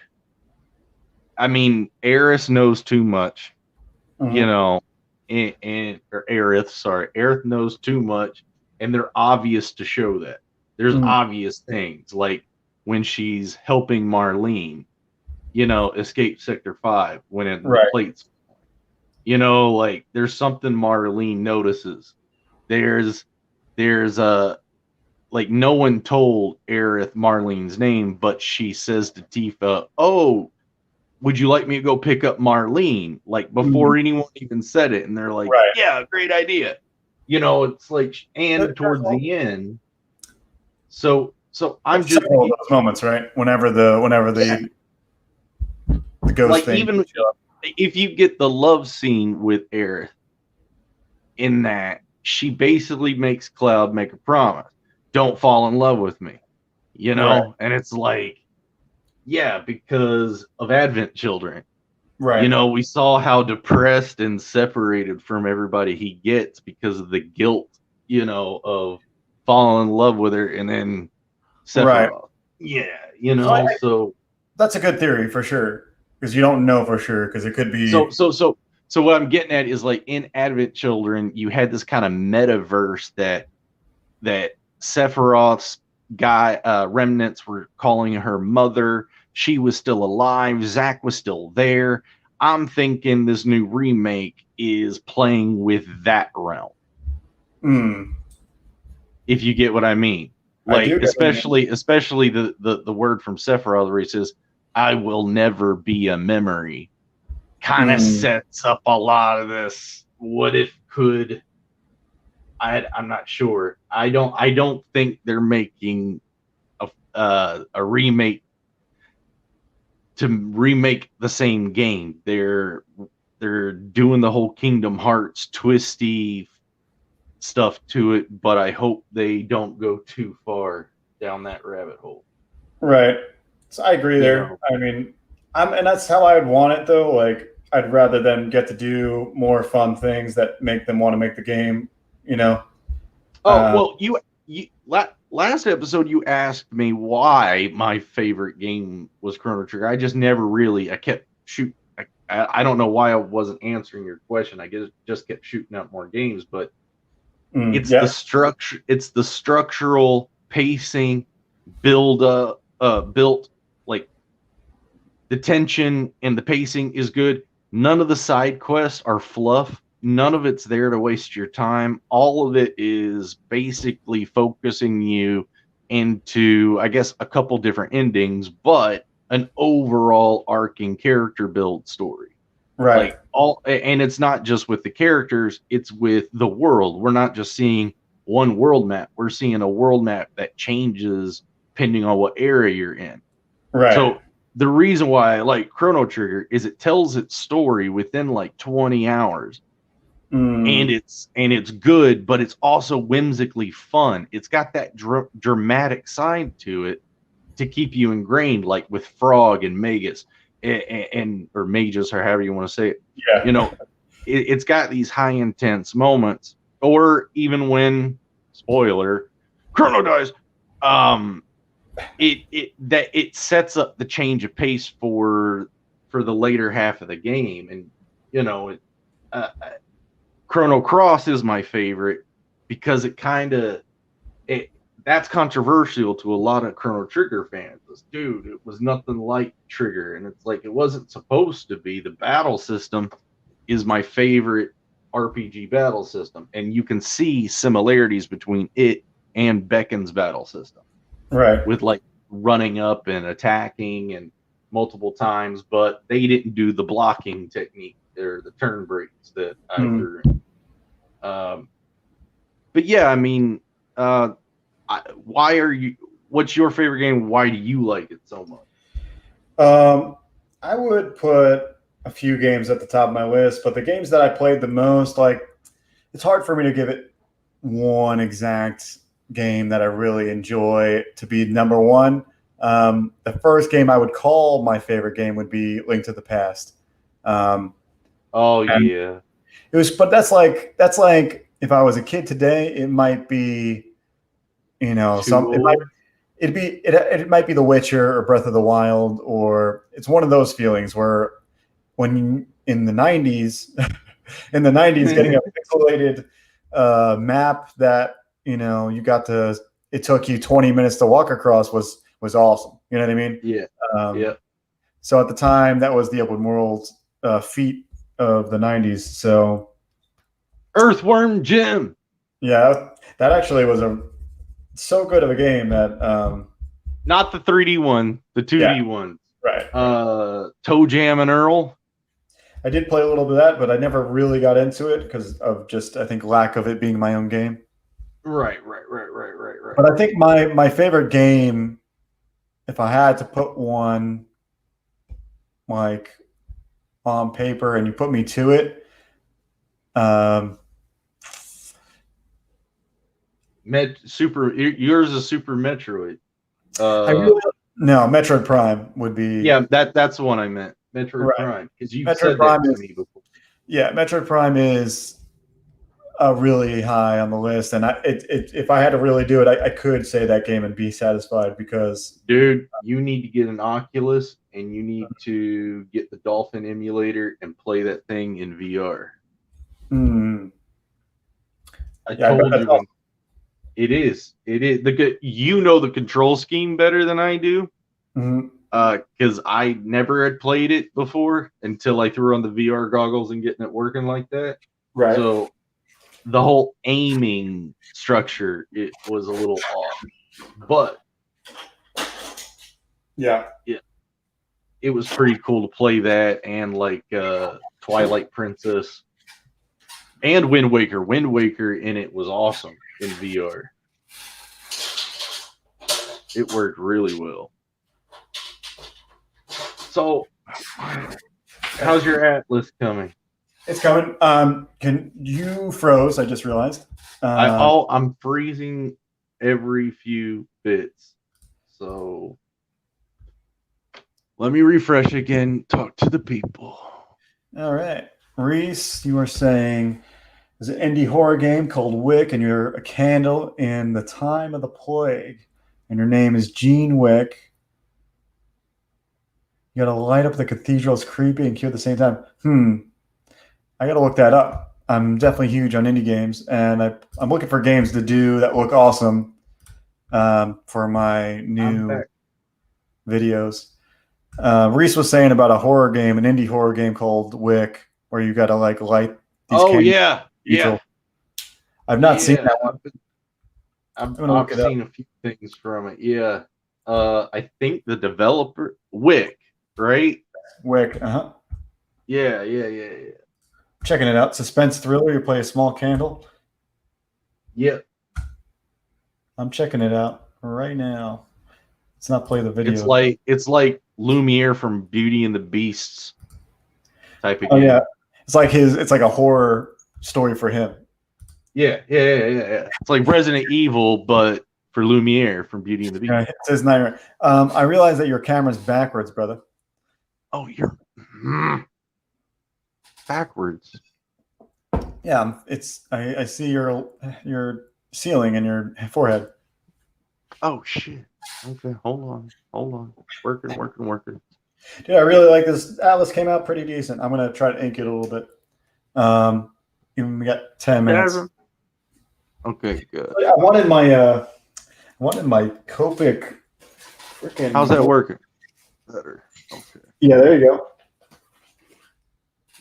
I mean, Aerith knows too much, you know, or Aerith, sorry, Aerith knows too much, and they're obvious to show that. There's obvious things like when she's helping Marlene, you know, escape Sector 5 when the plates, you know, like there's something Marlene notices. There's a like no one told Aerith Marlene's name, but she says to Tifa, "Oh, would you like me to go pick up Marlene?" Like before anyone even said it, and they're like, "Yeah, great idea." You know, it's like, and towards the end. So I'm just all those moments, right? Whenever the ghost like, thing. even if you get the love scene with Aerith in that, she basically makes Cloud make a promise. Don't fall in love with me, you know? And it's like, yeah, because of Advent children. Right. You know, we saw how depressed and separated from everybody he gets because of the guilt, you know, of falling in love with her and then Sephiroth. Right. Yeah, you know, so that's a good theory for sure, because you don't know for sure, because it could be. So what I'm getting at is, like, in Advent Children, you had this kind of metaverse that Sephiroth's remnants were calling her mother. She was still alive. Zack was still there. I'm thinking this new remake is playing with that realm. If you get what I mean. Like, especially the word from Sephiroth where he says, "I will never be a memory," kind of sets up a lot of this. What if could? I'm not sure. I don't think they're making a remake to remake the same game. They're doing the whole Kingdom Hearts twisty stuff to it, but I hope they don't go too far down that rabbit hole. Right. So I agree there. I mean, and that's how I would want it though. Like, I'd rather them get to do more fun things that make them want to make the game, you know. Oh, well, you last episode you asked me why my favorite game was Chrono Trigger. I just never really. I kept shooting. I don't know why I wasn't answering your question. I guess just kept shooting out more games, but it's the structure. It's the structural pacing, built like the tension and the pacing is good. None of the side quests are fluff. None of it's there to waste your time. All of it is basically focusing you into, I guess, a couple different endings, but an overall arcing character build story. Right. Like and it's not just with the characters, it's with the world. We're not just seeing one world map. We're seeing a world map that changes depending on what area you're in. Right. So the reason why I like Chrono Trigger is it tells its story within like 20 hours. And it's good, but it's also whimsically fun. It's got that dramatic side to it to keep you ingrained, like with Frog and Magus and or Magus, or however you want to say it. Yeah. You know, it's got these high intense moments, or even when, spoiler, Chrono dies. It sets up the change of pace for the later half of the game, and you know, Chrono Cross is my favorite because that's controversial to a lot of Chrono Trigger fans. Dude, it was nothing like Trigger, and it's like it wasn't supposed to be. The battle system is my favorite RPG battle system, and you can see similarities between it and Beckon's battle system. Right. With like running up and attacking and multiple times, but they didn't do the blocking technique or the turn breaks that I threw in. But yeah, I mean, what's your favorite game? Why do you like it so much? I would put a few games at the top of my list, but the games that I played the most, like, it's hard for me to give it one exact game that I really enjoy to be number one. The first game I would call my favorite game would be Link to the Past. Oh, yeah. It was, but that's like if I was a kid today, it might be, you know, it might be The Witcher or Breath of the Wild, or it's one of those feelings where when in the 90s, getting a pixelated map that, you know, it took you 20 minutes to walk across was awesome. You know what I mean? Yeah. Yeah. So at the time, that was the open world feat of the 90s. So Earthworm Jim. Yeah, that actually was so good of a game that not the 3D one, the 2D one. Right. Toe Jam and Earl. I did play a little bit of that, but I never really got into it because of just, I think, lack of it being my own game. Right. But I think my favorite game, if I had to put one like on paper and you put me to it, yours is Super Metroid. No, Metroid Prime would be. Yeah, that's the one I meant. Metroid Prime, because you said that to me before. Yeah, Metroid Prime is really high on the list, and if I had to really do it, I could say that game and be satisfied because. Dude, you need to get an Oculus and you need to get the Dolphin emulator and play that thing in VR. I told you. Awesome. It is. You know the control scheme better than I do. Because I never had played it before until I threw on the VR goggles and getting it working like that. Right. So the whole aiming structure, it was a little off. But yeah, it was pretty cool to play that and like Twilight Princess and Wind Waker. Wind Waker in it was awesome in VR. It worked really well. So, how's your Atlas coming? It's coming. Can you froze? I just realized. I'm freezing every few bits. So, let me refresh again. Talk to the people. All right, Reese, you were saying there's an indie horror game called Wick, and you're a candle in the time of the plague, and your name is Gene Wick. You got to light up the cathedral. It's creepy and cute at the same time. I got to look that up. I'm definitely huge on indie games, and I'm looking for games to do that look awesome for my new videos. Reese was saying about a horror game, an indie horror game called Wick, where you got to like light these candles. Yeah. I've not seen that one. I've seen a few things from it. Yeah. I think the developer, Wick, right? Wick, Yeah. Checking it out. Suspense thriller. You play a small candle. Yep. I'm checking it out right now. Let's not play the video. It's like Lumiere from Beauty and the Beasts type of game. Oh yeah. It's like a horror story for him. Yeah. It's like Resident Evil, but for Lumiere from Beauty and the Beast. Yeah, it says nightmare. I realize that your camera's backwards, brother. Oh, you're backwards. Yeah, I see your ceiling and your forehead. Oh shit. Okay, hold on. Working. Dude, I really like this. Atlas came out pretty decent. I'm gonna try to ink it a little bit. Even we got 10 minutes. Okay, good. I wanted my Copic. How's that working? Better. Okay. Yeah, there you go.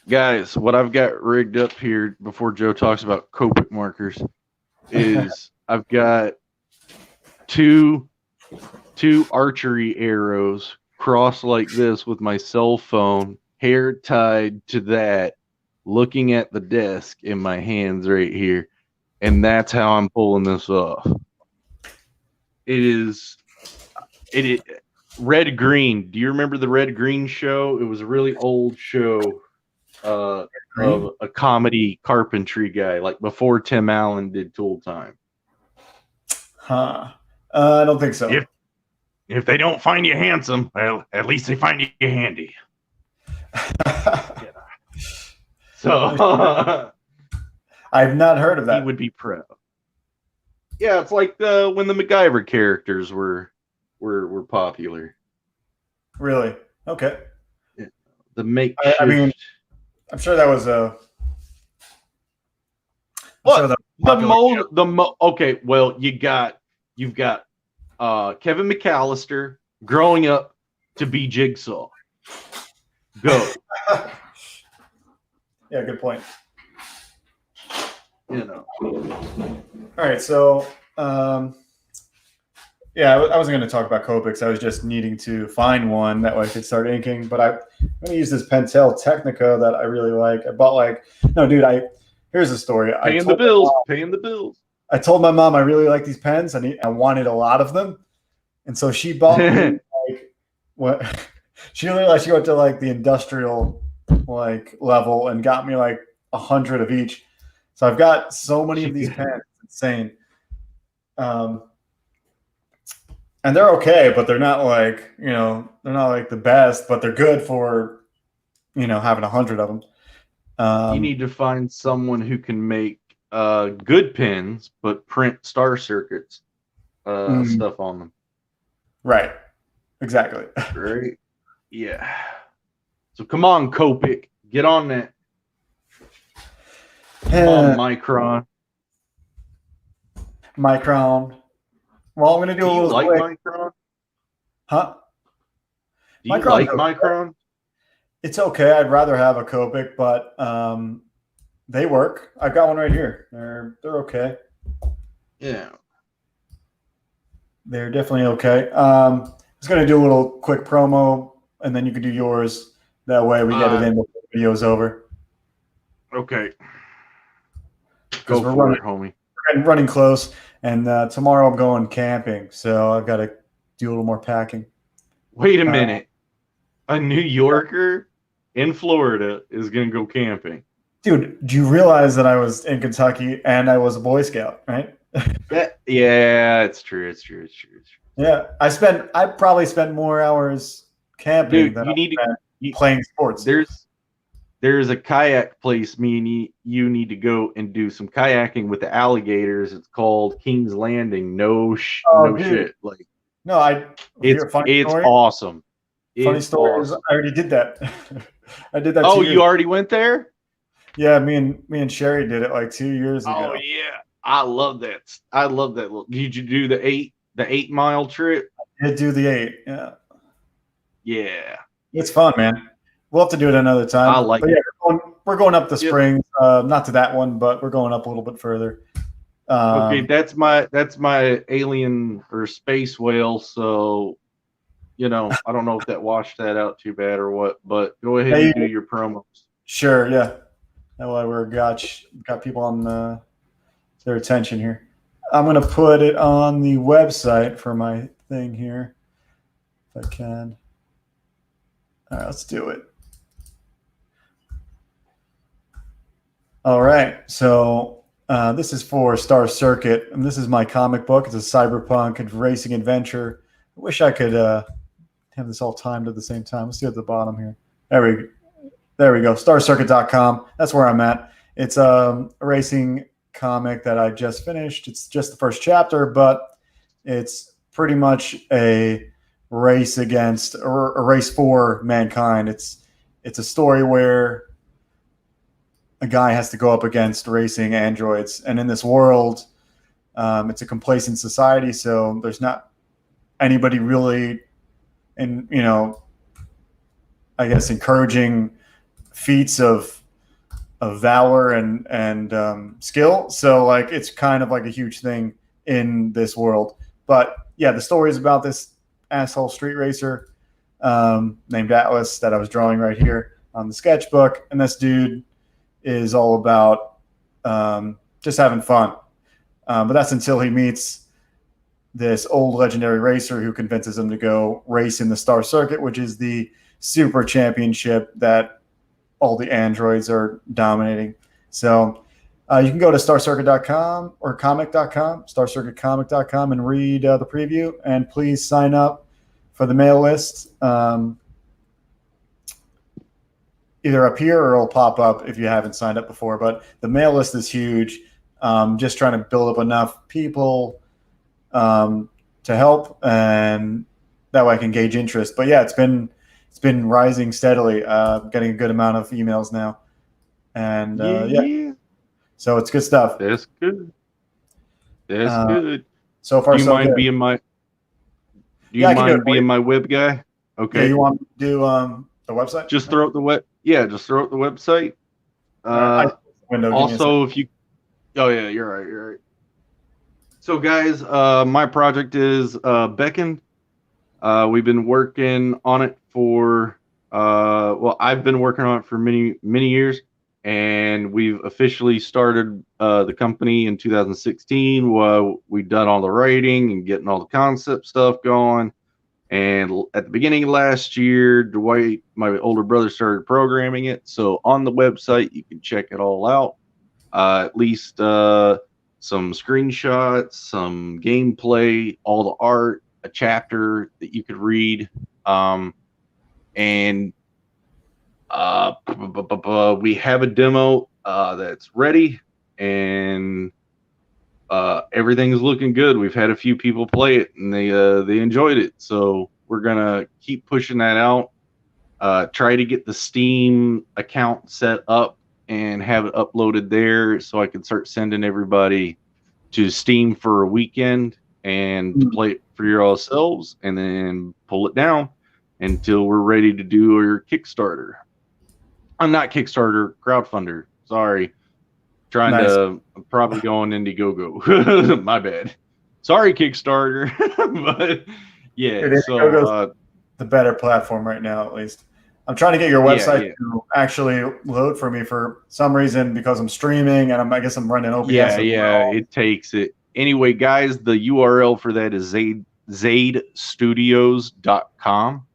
Guys, what I've got rigged up here before Joe talks about Copic markers is I've got two archery arrows crossed like this with my cell phone, hair tied to that, looking at the desk in my hands right here. And that's how I'm pulling this off. It is Red Green. Do you remember the Red Green show? It was a really old show of a comedy carpentry guy, like before Tim Allen did Tool Time. I don't think so. If they don't find you handsome, well, at least they find you handy. So I've not heard of he that. would be pro. Yeah, it's like when the MacGyver characters were popular. Really? Okay. The makeshift. I mean, I'm sure that was a. What okay? Well, you've got Kevin McAllister growing up to be Jigsaw. Go. Yeah, good point. You know. All right, so yeah, I wasn't going to talk about Copics. I was just needing to find one that way I could start inking. But I'm going to use this Pentel Technica that I really like. I bought here's the story. Paying the bills. I told my mom I really like these pens. I wanted a lot of them, and so she bought me she went to like the industrial level and got me like 100 of each. So I've got so many of these pens. It's insane. And they're okay, but they're not like the best, but they're good for, having 100 of them. You need to find someone who can make good pens, but print star circuits stuff on them. Right. Exactly. Right. Yeah. So come on, Copic, get on that. Micron. Well, I'm going to do a little quick. Micron? Huh? Do you like Micron? It's okay. I'd rather have a Copic, but they work. I've got one right here. They're okay. Yeah. They're definitely okay. I was going to do a little quick promo, and then you can do yours. That way we get it in before the video's over. Okay. Go for it, homie. We're running close, and tomorrow I'm going camping, so I've got to do a little more packing. Wait a minute. A New Yorker in Florida is going to go camping. Dude, do you realize that I was in Kentucky and I was a Boy Scout, right? Yeah, it's true. Yeah, I probably spent more hours camping than playing sports. There's a kayak place me and you need to go and do some kayaking with the alligators. It's called King's Landing. Shit. It's awesome. Funny story is I already did that. I did that. Oh, you already went there? Yeah, me and Sherry did it like 2 years ago. Oh yeah, I love that. Did you do the 8 mile trip? I did do the 8. Yeah. Yeah. It's fun, man. We'll have to do it another time. I like it. Yeah, we're going up the springs. Not to that one, but we're going up a little bit further. Okay, that's my alien or space whale. So, I don't know if that washed that out too bad or what. But go ahead and do your promos. Sure. Yeah. That way we're got people on their attention here. I'm gonna put it on the website for my thing here, if I can. All right, let's do it. All right, so this is for Star Circuit, and this is my comic book. It's a cyberpunk racing adventure. I wish I could have this all timed at the same time. Let's do it at the bottom here. There we go. StarCircuit.com. That's where I'm at. It's a racing comic that I just finished. It's just the first chapter, but it's pretty much a race against or a race for mankind. It's a story where a guy has to go up against racing androids, and in this world, it's a complacent society. So there's not anybody really, I guess, encouraging feats of valor and skill. So it's kind of like a huge thing in this world. But yeah, the story is about this asshole street racer named Atlas that I was drawing right here on the sketchbook. And this dude is all about just having fun. But that's until he meets this old legendary racer who convinces him to go race in the Star Circuit, which is the super championship that all the androids are dominating. So you can go to starcircuit.com or comic.com, starcircuitcomic.com, and read the preview. And please sign up for the mail list. either up here or it'll pop up if you haven't signed up before. But the mail list is huge. Just trying to build up enough people to help, and that way I can gauge interest. But yeah, it's been rising steadily. Getting a good amount of emails now, and yeah, so it's good stuff. That's good. That's good. So far, do you so mind good. being my? Do you Yeah, I can do mind it. being my web guy? Okay. Yeah, you want to do the website? Just throw up the web. Yeah, just throw up the website. Right. Also, if you. Oh yeah, you're right. You're right. So guys, my project is Beckon. We've been working on it for well, I've been working on it for many years, and we've officially started the company in 2016. We've done all the writing and getting all the concept stuff going. And at the beginning of last year, Dwight, my older brother, started programming it. So on the website, you can check it all out. At least some screenshots, some gameplay, all the art, a chapter that you could read. And we have a demo that's ready, and everything's looking good. We've had a few people play it, and they enjoyed it. So we're gonna keep pushing that out. Try to get the Steam account set up and have it uploaded there, so I can start sending everybody to Steam for a weekend and play it for yourselves, and then pull it down until we're ready to do our Kickstarter. I'm not Kickstarter, crowdfunder. Sorry. I'm probably going Indiegogo. My bad. Sorry, Kickstarter. But yeah, so the better platform right now, at least. I'm trying to get your website to actually load for me for some reason because I'm streaming and I guess I'm running OBS. Yeah, it takes it. Anyway, guys, the URL for that is zadestudios.com.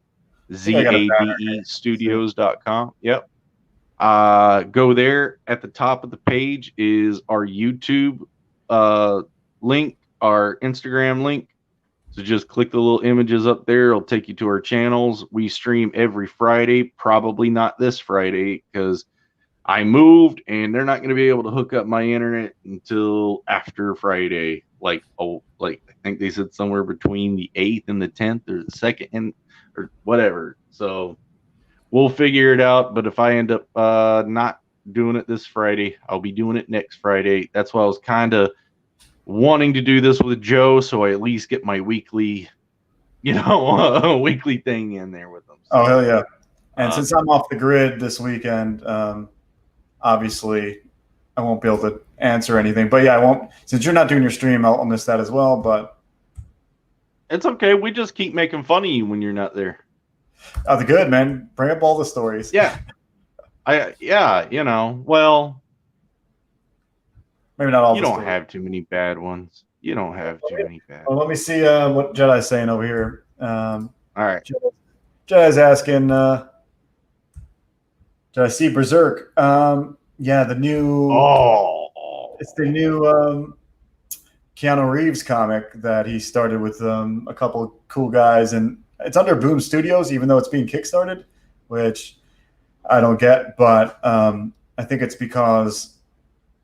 ZADE studios.com. Yep. Go there. At the top of the page is our YouTube link, our Instagram link. So just click the little images up there. It'll take you to our channels. We stream every Friday, probably not this Friday because I moved and they're not going to be able to hook up my internet until after Friday. Like I think they said somewhere between the 8th and the 10th or the 2nd or whatever. So we'll figure it out. But if I end up not doing it this Friday, I'll be doing it next Friday. That's why I was kind of wanting to do this with Joe, so I at least get my weekly, weekly thing in there with them. So, oh, hell yeah. And since I'm off the grid this weekend, obviously I won't be able to answer anything. But yeah, I won't. Since you're not doing your stream, I'll miss that as well. But it's okay. We just keep making fun of you when you're not there. Oh, the good, man. Bring up all the stories. Yeah. Well, maybe not all. You don't have too many bad ones. You don't have too many bad. Well, let me see what Jedi's saying over here. All right. Jedi's asking, did I see Berserk? Yeah, the new. It's the new Keanu Reeves comic that he started with a couple of cool guys, and it's under Boom Studios, even though it's being kickstarted, which I don't get. But I think it's because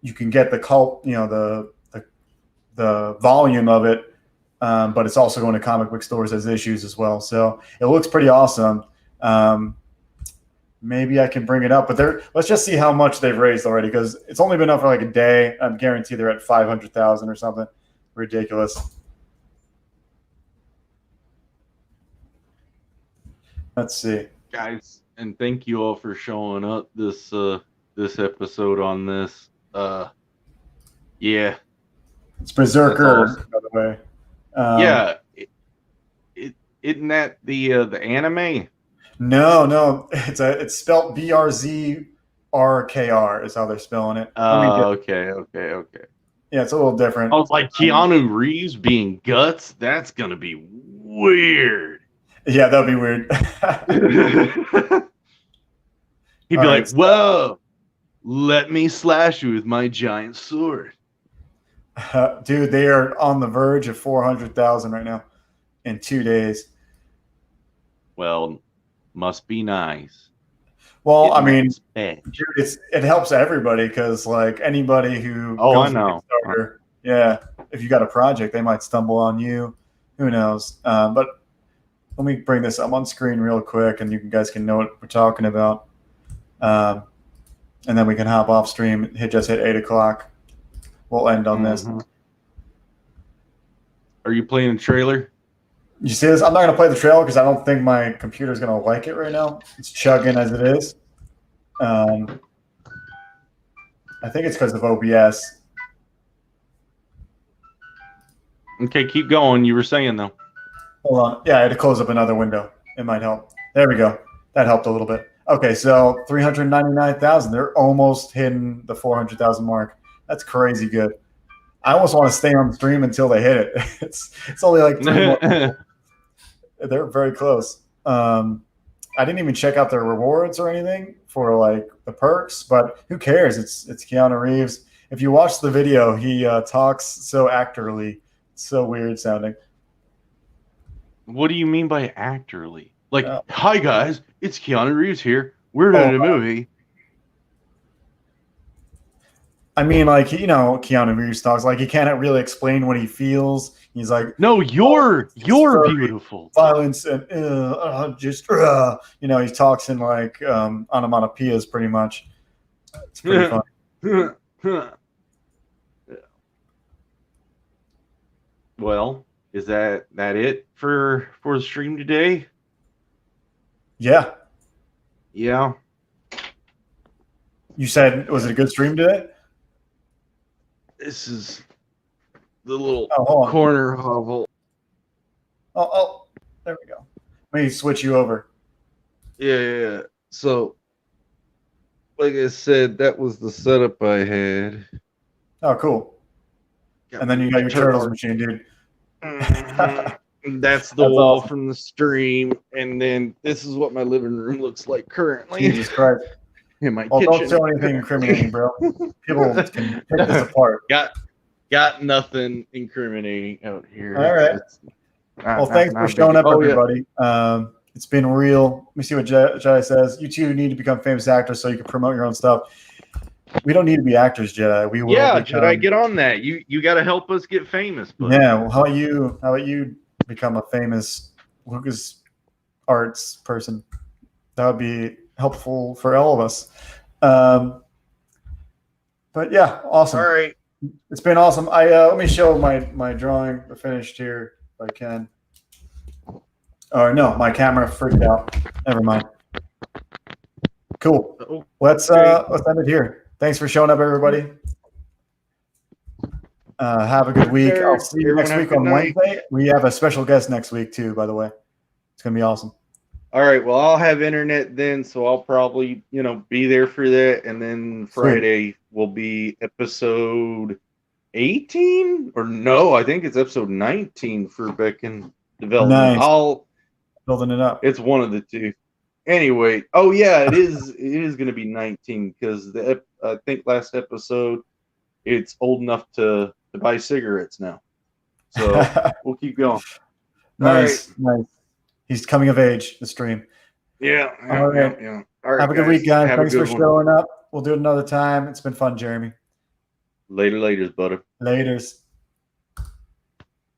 you can get the the volume of it, but it's also going to comic book stores as issues as well. So it looks pretty awesome. Maybe I can bring it up, but let's just see how much they've raised already, because it's only been up for like a day. I'm guaranteed they're at 500,000 or something ridiculous. Let's see, guys, and thank you all for showing up this episode on this. Yeah, it's Berserker, awesome. By the way. Yeah, isn't that the anime? No, it's spelled BRZRKR is how they're spelling it. Okay. Yeah, it's a little different. I was like, Keanu Reeves being Guts? That's gonna be weird. Yeah, that'd be weird. He'd be like, "Whoa, let me slash you with my giant sword." Dude, they are on the verge of 400,000 right now in 2 days. Well, must be nice. Well, I mean, bad. dude, it helps everybody because like anybody who I goes to know. Kickstarter, yeah, if you got a project, they might stumble on you. Who knows? But let me bring this up on screen real quick, and you guys can know what we're talking about. And then we can hop off stream. Just hit 8 o'clock. We'll end on this. Are you playing a trailer? You see this? I'm not going to play the trailer because I don't think my computer's going to like it right now. It's chugging as it is. I think it's because of OBS. Okay, keep going. You were saying though. Hold on. Yeah, I had to close up another window. It might help. There we go. That helped a little bit. Okay, so 399,000. They're almost hitting the 400,000 mark. That's crazy good. I almost want to stay on the stream until they hit it. It's only like 3 more. They're very close. I didn't even check out their rewards or anything for like the perks, but who cares? It's Keanu Reeves. If you watch the video, he talks so actorly, so weird sounding. What do you mean by actorly? Like, hi guys, it's Keanu Reeves here. We're doing a movie. I mean, like, Keanu Reeves talks like he can't really explain what he feels. He's like, no, you're beautiful. Violence and he talks in like onomatopoeias pretty much. It's pretty fun. Well, is that it for the stream today? Yeah. Yeah. You said, was it a good stream today? This is the little Oh, corner hovel. Oh, there we go. Let me switch you over. Yeah. So, like I said, that was the setup I had. Oh, cool. And then you got your Turtles machine, dude. That's the wall awesome. From the stream, and then this is what my living room looks like currently. Jesus Christ! In my kitchen. Don't show anything incriminating, bro. People can pick this apart. Got nothing incriminating out here. All right. Well, thanks for showing up, everybody. Yeah. It's been real. Let me see what Jedi says. You two need to become famous actors so you can promote your own stuff. We don't need to be actors, Jedi. We will. Yeah, Jedi, get on that. You got to help us get famous. Buddy. Yeah. Well, how about you become a famous Lucas Arts person? That would be helpful for all of us. But yeah, awesome. All right. It's been awesome. Let me show my drawing finished here if I can. Oh no, my camera freaked out. Never mind. Cool. Let's end it here. Thanks for showing up, everybody. Have a good week. I'll see you next week on Wednesday. We have a special guest next week too, by the way. It's gonna be awesome. All right. Well, I'll have internet then, so I'll probably be there for that, and then Friday will be episode 18 or no? I think it's episode 19 for Beacon Development. Nice. Building it up. It's one of the two. Anyway, oh yeah, it is. It is going to be 19 because I think last episode it's old enough to buy cigarettes now. So we'll keep going. Nice. He's coming of age. The stream. Yeah. All right. Yeah. All right. Have a good week, guys. Thanks for showing up. We'll do it another time. It's been fun, Jeremy. Laters, buddy. Laters.